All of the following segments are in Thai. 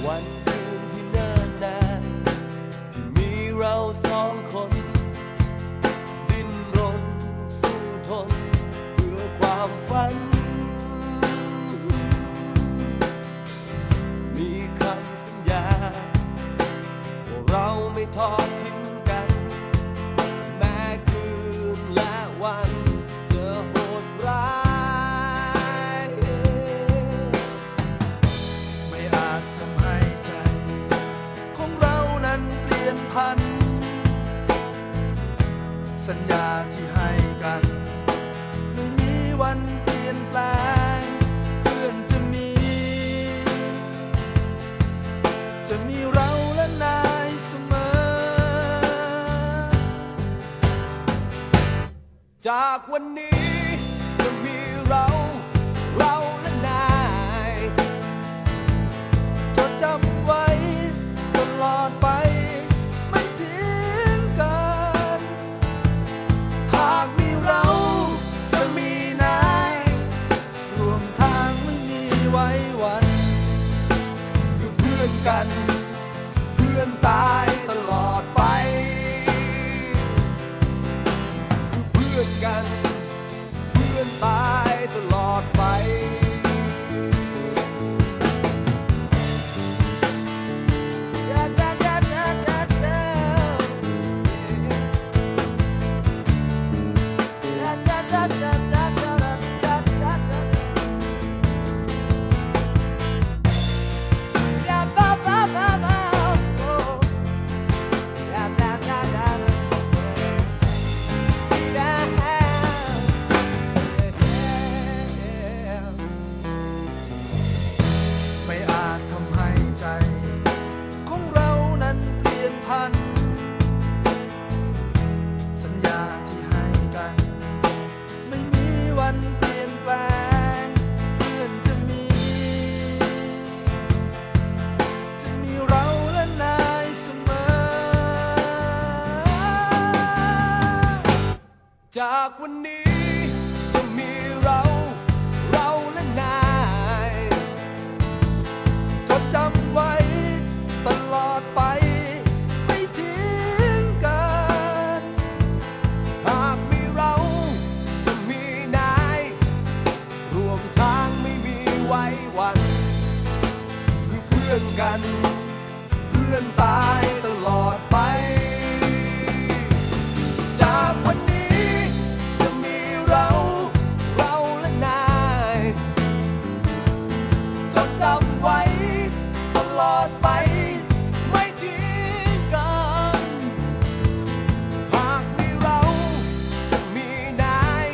วันคืนที่เนิ่นนานที่มีเราสองคนดิ้นรนสู้ทนเพื่อความฝันมีคำสัญญาว่าเราไม่ทอดทิ้งกันแม้คืนและวันจะโหดร้ายไม่อาจทำให้ใจของเรานั้นเปลี่ยนพันสัญญาที่ให้กันไม่มีวันเปลี่ยนแปลงเพื่อนจะมีเราและนายเสมอจากวันนี้จะมีเราและนายจดจำไว้ตลอดไปไม่ทิ้งกันหากมีเราจะมีนายรวมทางไม่มีไว้วันคือเพื่อนกันเพื่อนตายตลอดไปคือเพื่อนกันเพื่อนตายตลอดไปไม่อาจทำให้ใจของเรานั้นเปลี่ยนพันสัญญาที่ให้กันไม่มีวันเปลี่ยนแปลงเพื่อนจะมีเราและนายเสมอจากวันนี้จะมีเราและนายจดจำไว้ตลอดไปไม่ทิ้งกันหากมีเราจะมีนายรวมทางไม่มีไว้วันคือเพื่อนกันเพื่อนตายตลอดไปจากวันนี้จะมีเราและนายจดจำไว้ตลอดไปไม่ทิ้งกันหากมีเราจะมีนาย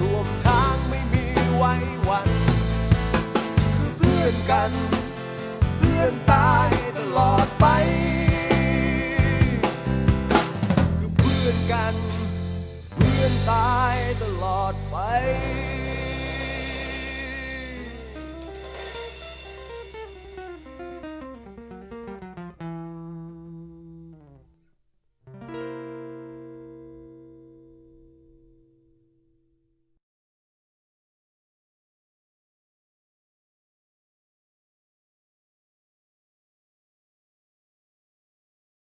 รวมทางไม่มีไว้วันคือเพื่อนกันเพื่อนตายตลอดไปคือเพื่อนกันเพื่อนตายตลอดไป